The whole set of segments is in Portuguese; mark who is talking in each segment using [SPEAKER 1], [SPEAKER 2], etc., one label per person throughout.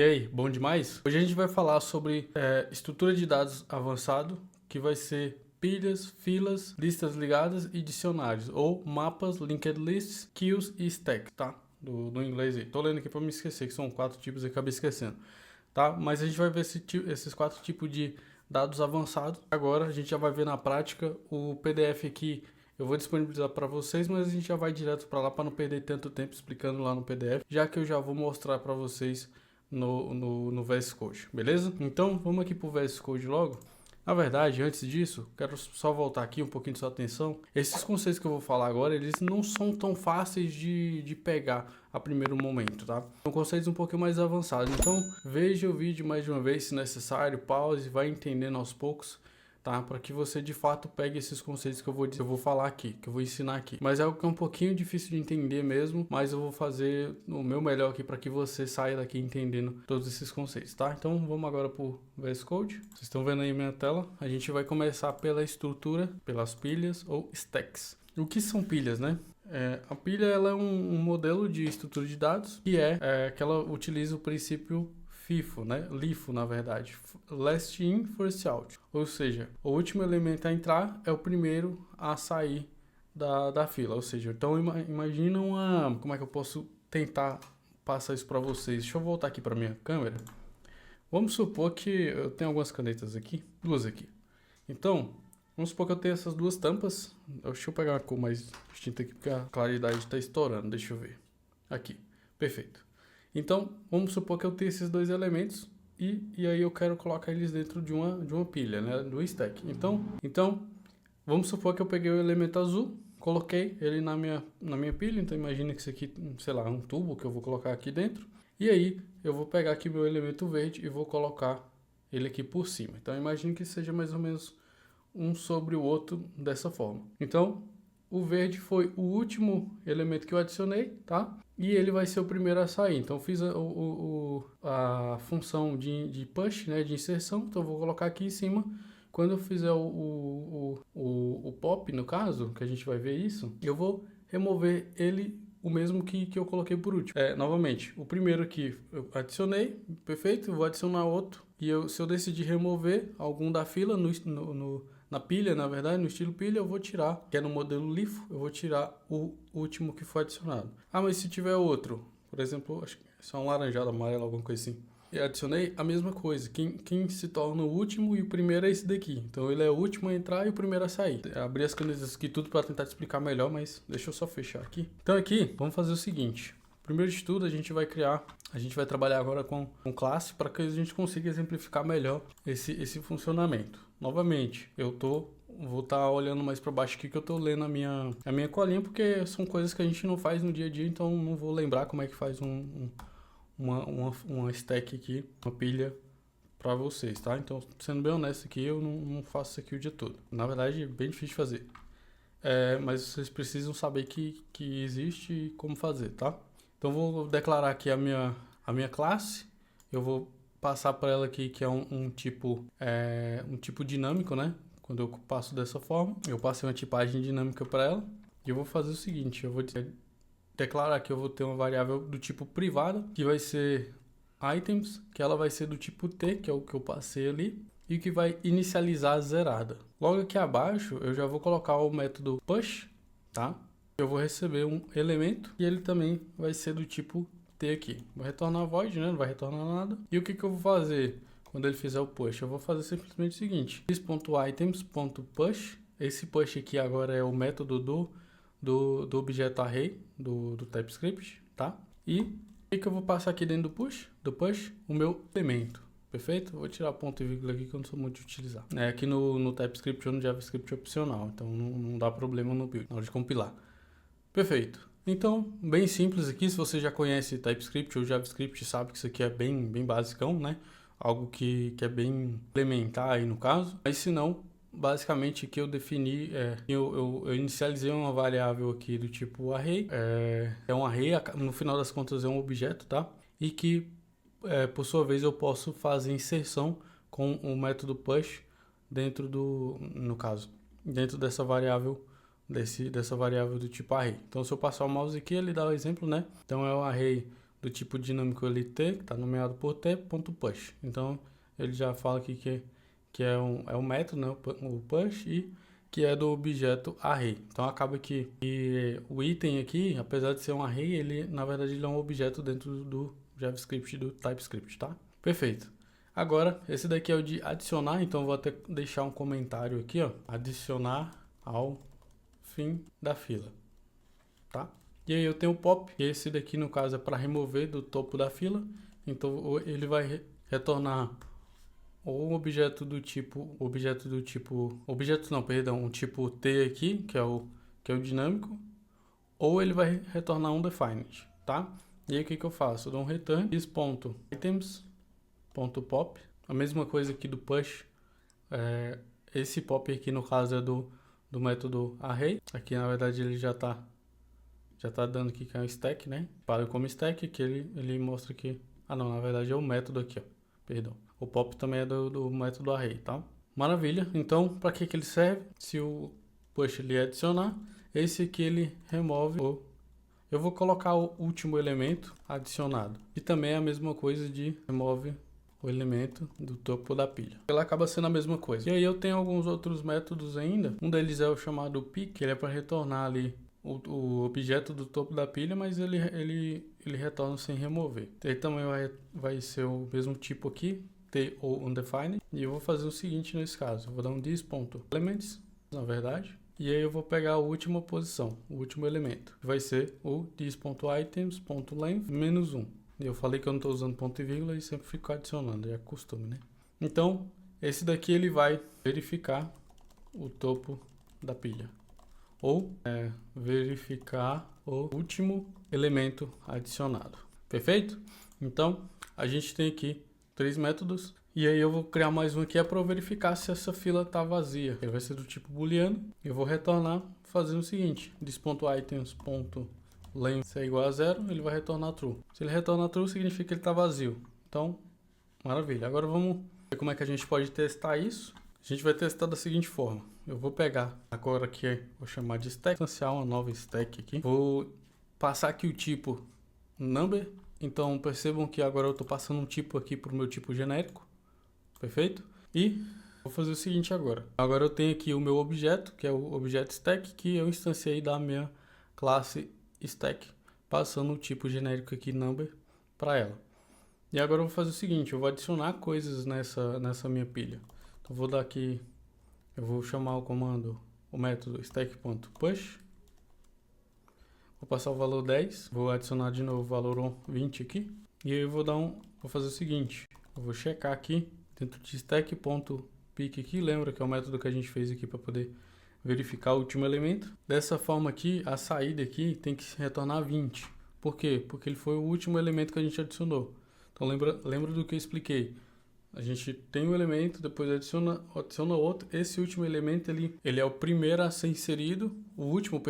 [SPEAKER 1] E aí, bom demais? Hoje a gente vai falar sobre estrutura de dados avançado, que vai ser pilhas, filas, listas ligadas e dicionários, ou mapas, linked lists, queues e stacks, tá? Do inglês aí. Tô lendo aqui para me esquecer, que são 4 tipos e acabei esquecendo, tá? Mas a gente vai ver esses 4 tipos de dados avançados. Agora a gente já vai ver na prática o PDF aqui. Eu vou disponibilizar para vocês, mas a gente já vai direto para lá para não perder tanto tempo explicando lá no PDF, já que eu já vou mostrar para vocês no VS Code, beleza? Então vamos aqui pro VS Code logo. Na verdade, antes disso, quero só voltar aqui um pouquinho de sua atenção. Esses conceitos que eu vou falar agora, eles não são tão fáceis de pegar a primeiro momento, tá? São conceitos um pouquinho mais avançados. Então veja o vídeo mais de uma vez se necessário, pause, vai entendendo aos poucos, tá? Para que você de fato pegue esses conceitos que eu vou falar aqui, que eu vou ensinar aqui. Mas é algo que é um pouquinho difícil de entender mesmo, mas eu vou fazer o meu melhor aqui para que você saia daqui entendendo todos esses conceitos, tá? Então vamos agora para o VS Code. Vocês estão vendo aí minha tela? A gente vai começar pela estrutura, pelas pilhas ou stacks. O que são pilhas, né? A pilha ela é um modelo de estrutura de dados que ela utiliza o princípio FIFO, né? LIFO, na verdade. Last in, first out. Ou seja, o último elemento a entrar é o primeiro a sair da fila. Ou seja, então imagina uma... Como é que eu posso tentar passar isso para vocês? Deixa eu voltar aqui para minha câmera. Vamos supor que eu tenho algumas canetas aqui. Duas aqui. Então, vamos supor que eu tenho essas duas tampas. Deixa eu pegar uma cor mais distinta aqui, porque a claridade está estourando. Deixa eu ver. Aqui. Perfeito. Então, vamos supor que eu tenho esses dois elementos e aí eu quero colocar eles dentro de uma pilha, né, do stack. Então, vamos supor que eu peguei o elemento azul, coloquei ele na minha pilha. Então, imagina que isso aqui, sei lá, um tubo que eu vou colocar aqui dentro. E aí, eu vou pegar aqui meu elemento verde e vou colocar ele aqui por cima. Então, imagine que seja mais ou menos um sobre o outro dessa forma. Então, o verde foi o último elemento que eu adicionei, tá? E ele vai ser o primeiro a sair. Então, eu fiz a função de push, né, de inserção. Então, eu vou colocar aqui em cima. Quando eu fizer o pop, no caso, que a gente vai ver isso, eu vou remover ele, o mesmo que eu coloquei por último. Novamente, o primeiro aqui eu adicionei, perfeito, eu vou adicionar outro. E se eu decidir remover algum da fila na pilha, na verdade, no estilo pilha, eu vou tirar, que é no modelo LIFO, eu vou tirar o último que foi adicionado. Ah, mas se tiver outro, por exemplo, acho que é só um laranjado, amarelo, alguma coisa assim. Eu adicionei a mesma coisa, quem se torna o último e o primeiro é esse daqui. Então ele é o último a entrar e o primeiro a sair. Eu abri as canetas aqui tudo para tentar te explicar melhor, mas deixa eu só fechar aqui. Então aqui, vamos fazer o seguinte. Primeiro de tudo, a gente vai trabalhar agora com classe para que a gente consiga exemplificar melhor esse funcionamento. Novamente, vou estar olhando mais para baixo aqui que eu estou lendo a minha colinha, porque são coisas que a gente não faz no dia a dia, então não vou lembrar como é que faz uma stack aqui, uma pilha para vocês, tá? Então, sendo bem honesto aqui, eu não faço isso aqui o dia todo. Na verdade, é bem difícil de fazer. Mas vocês precisam saber que existe e como fazer, tá? Então, vou declarar aqui a minha classe. Eu vou passar para ela aqui que é um tipo dinâmico, né? Quando eu passo dessa forma, eu passei uma tipagem dinâmica para ela. E eu vou fazer o seguinte, eu vou declarar que eu vou ter uma variável do tipo privada, que vai ser items, que ela vai ser do tipo T, que é o que eu passei ali, e que vai inicializar zerada. Logo aqui abaixo, eu já vou colocar o método push, tá? Eu vou receber um elemento e ele também vai ser do tipo T aqui. Vai retornar void, né? Não vai retornar nada. E o que eu vou fazer quando ele fizer o push? Eu vou fazer simplesmente o seguinte: this.items.push. Esse push aqui agora é o método do objeto array do TypeScript, tá? E o que eu vou passar aqui dentro do push? O meu elemento. Perfeito? Vou tirar ponto e vírgula aqui que eu não sou muito de utilizar. Aqui no TypeScript ou no JavaScript é opcional, então não dá problema no build, na hora de compilar. Perfeito. Então, bem simples aqui, se você já conhece TypeScript ou JavaScript, sabe que isso aqui é bem basicão, né? Algo que é bem implementar aí no caso. Mas se não, basicamente aqui eu defini, eu inicializei uma variável aqui do tipo array. É um array, no final das contas é um objeto, tá? E que, por sua vez, eu posso fazer inserção com o método push dentro dentro dessa variável dessa variável do tipo array. Então, se eu passar o mouse aqui, ele dá o exemplo, né? Então, é o array do tipo dinâmico ali T, que está nomeado por T.push. Então, ele já fala aqui que é um método, né, o push, e que é do objeto array. Então, acaba que o item aqui, apesar de ser um array, ele, na verdade, ele é um objeto dentro do JavaScript, do TypeScript, tá? Perfeito. Agora, esse daqui é o de adicionar, então eu vou até deixar um comentário aqui, ó. Adicionar ao fim da fila, tá? E aí eu tenho o pop, e esse daqui no caso é para remover do topo da fila. Então ele vai retornar ou um objeto do tipo, um tipo T aqui, que é o dinâmico, ou ele vai retornar um defined, tá? E aí o que eu faço? Eu dou um return this.items.pop, a mesma coisa aqui do push. Esse pop aqui no caso é do método array. Aqui na verdade ele já tá dando aqui que é um stack, né? Para como stack, que ele mostra que... Ah não, na verdade é o método aqui, ó. Perdão. O pop também é do método array, tá? Maravilha. Então, para que ele serve? Se o push ele adicionar, esse aqui ele remove eu vou colocar o último elemento adicionado. E também é a mesma coisa de remove o elemento do topo da pilha. Ela acaba sendo a mesma coisa. E aí eu tenho alguns outros métodos ainda. Um deles é o chamado pick, ele é para retornar ali o objeto do topo da pilha, mas ele retorna sem remover. Ele também vai ser o mesmo tipo aqui, T ou undefined. E eu vou fazer o seguinte nesse caso. Eu vou dar um this.elements, na verdade. E aí eu vou pegar a última posição, o último elemento. Que vai ser o this.items.length menos 1. E eu falei que eu não estou usando ponto e vírgula e sempre fico adicionando, é costume, né? Então, esse daqui ele vai verificar o topo da pilha. Ou verificar o último elemento adicionado. Perfeito? Então, a gente tem aqui 3 métodos. E aí eu vou criar mais um aqui para verificar se essa fila está vazia. Ele vai ser do tipo booleano. Eu vou retornar fazendo o seguinte. This.items.length é igual a 0, ele vai retornar true. Se ele retornar true, significa que ele está vazio. Então, maravilha. Agora vamos ver como é que a gente pode testar isso. A gente vai testar da seguinte forma. Eu vou pegar agora aqui, vou chamar de stack, instanciar uma nova stack aqui. Vou passar aqui o tipo number. Então percebam que agora eu estou passando um tipo aqui para o meu tipo genérico. Perfeito? E vou fazer o seguinte agora. Agora eu tenho aqui o meu objeto, que é o objeto stack, que eu instanciei da minha classe stack, passando o tipo genérico aqui number para ela. E agora eu vou fazer o seguinte, eu vou adicionar coisas nessa minha pilha. Então vou dar aqui, eu vou chamar o comando, o método stack.push. Vou passar o valor 10, vou adicionar de novo o valor 20 aqui. E aí eu vou fazer o seguinte, eu vou checar aqui dentro de stack.pick aqui, lembra que é o método que a gente fez aqui para poder verificar o último elemento. Dessa forma aqui, a saída aqui tem que retornar 20. Por quê? Porque ele foi o último elemento que a gente adicionou. Então lembra do que eu expliquei. A gente tem um elemento, depois adiciona outro. Esse último elemento ele é o primeiro a ser inserido, o último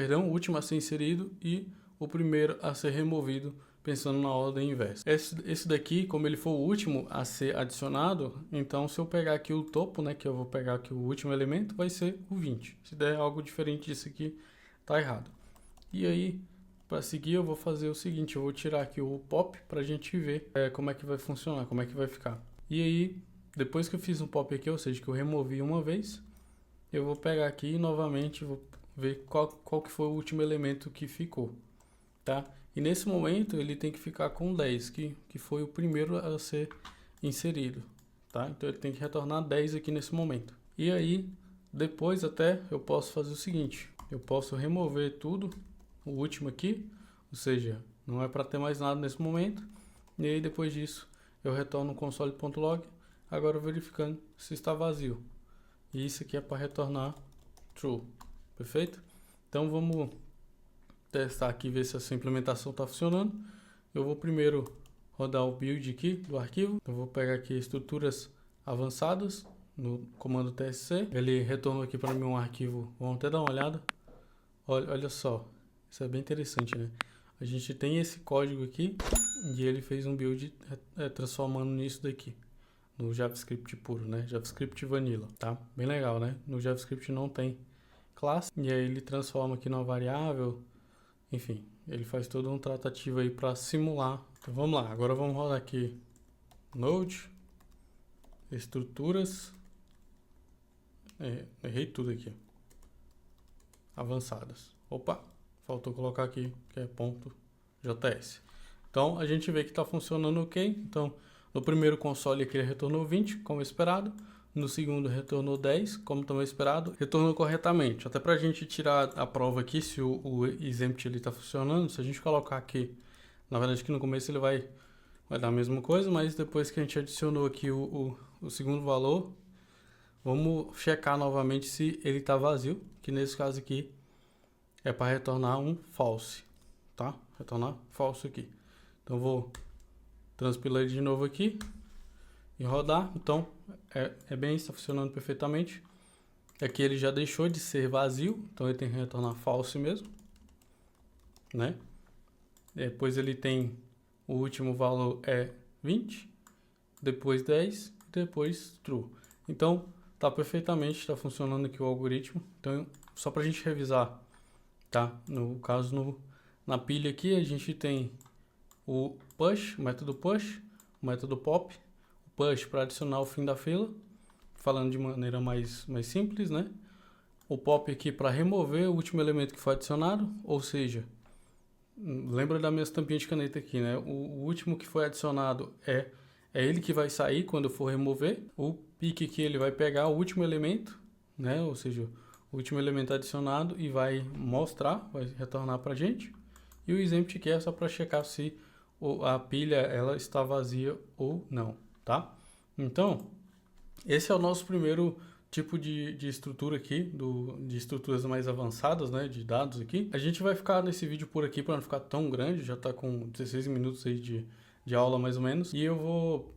[SPEAKER 1] a ser inserido e o primeiro a ser removido, pensando na ordem inversa. Esse daqui, como ele for o último a ser adicionado, então se eu pegar aqui o topo, né, que eu vou pegar aqui o último elemento, vai ser o 20. Se der algo diferente disso aqui, tá errado. E aí, para seguir, eu vou fazer o seguinte, eu vou tirar aqui o pop para a gente ver como é que vai funcionar, como é que vai ficar. E aí, depois que eu fiz um pop aqui, ou seja, que eu removi uma vez, eu vou pegar aqui e novamente vou ver qual que foi o último elemento que ficou, tá? E nesse momento ele tem que ficar com 10, que foi o primeiro a ser inserido, tá? Então ele tem que retornar 10 aqui nesse momento. E aí, depois até eu posso fazer o seguinte, eu posso remover tudo, o último aqui, ou seja, não é para ter mais nada nesse momento. E aí depois disso eu retorno o console.log, agora verificando se está vazio. E isso aqui é para retornar true, perfeito? Então vamos testar aqui e ver se essa implementação está funcionando. Eu vou primeiro rodar o build aqui do arquivo. Eu vou pegar aqui estruturas avançadas no comando tsc. Ele retornou aqui para mim um arquivo. Vamos até dar uma olhada. Olha só, isso é bem interessante, né? A gente tem esse código aqui e ele fez um build transformando nisso daqui, no JavaScript puro, né? JavaScript Vanilla, tá? Bem legal, né? No JavaScript não tem classe e aí ele transforma aqui numa variável. Enfim, Ele faz todo um tratativo aí para simular. Então vamos lá, agora vamos rodar aqui Node, estruturas, errei tudo aqui, avançadas. Opa, faltou colocar aqui que é ponto .js. Então a gente vê que está funcionando ok. Então no primeiro console aqui ele retornou 20, como esperado. No segundo retornou 10, como também esperado. Retornou corretamente. Até para a gente tirar a prova aqui se o exempt está funcionando, se a gente colocar aqui, na verdade que no começo ele vai dar a mesma coisa, mas depois que a gente adicionou aqui o segundo valor, vamos checar novamente se ele está vazio, que nesse caso aqui é para retornar um false, tá? Retornar false aqui. Então vou transpilar ele de novo aqui e rodar. Então é bem isso, está funcionando perfeitamente. Aqui ele já deixou de ser vazio, então ele tem que retornar false mesmo, né? Depois ele tem o último valor é 20, depois 10, depois true. Então tá perfeitamente, está funcionando aqui o algoritmo. Então só para a gente revisar, tá? No caso na pilha aqui a gente tem o push, o método push, o método pop, o push para adicionar o fim da fila, falando de maneira mais simples, né? O pop aqui para remover o último elemento que foi adicionado, ou seja, lembra da minha tampinha de caneta aqui, né? O último que foi adicionado é ele que vai sair quando eu for remover. O pick aqui ele vai pegar o último elemento, né? Ou seja, o último elemento adicionado e vai mostrar, vai retornar para a gente. E o exempt que é só para checar se a pilha ela está vazia ou não, tá? Então, esse é o nosso primeiro tipo de estrutura aqui, de estruturas mais avançadas, né, de dados aqui. A gente vai ficar nesse vídeo por aqui para não ficar tão grande, já está com 16 minutos aí de aula mais ou menos, e eu vou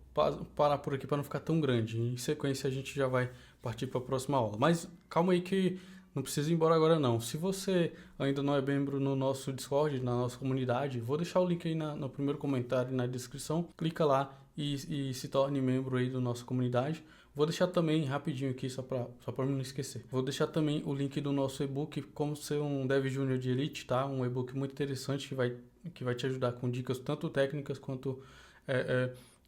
[SPEAKER 1] parar por aqui para não ficar tão grande. Em sequência a gente já vai partir para a próxima aula. Mas calma aí que não precisa ir embora agora não. Se você ainda não é membro no nosso Discord, na nossa comunidade, vou deixar o link aí no primeiro comentário e na descrição. Clica lá e se torne membro aí da nossa comunidade. Vou deixar também rapidinho aqui, só para não esquecer. Vou deixar também o link do nosso e-book, Como Ser um Dev Júnior de Elite, tá? Um e-book muito interessante que vai te ajudar com dicas tanto técnicas quanto,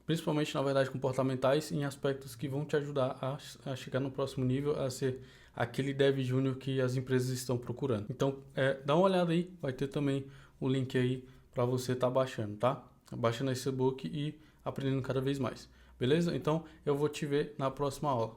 [SPEAKER 1] principalmente, na verdade, comportamentais, em aspectos que vão te ajudar a chegar no próximo nível, a ser aquele Dev Júnior que as empresas estão procurando. Então, dá uma olhada aí, vai ter também o link aí para você estar baixando, tá? Baixando esse e-book e aprendendo cada vez mais. Beleza? Então eu vou te ver na próxima aula.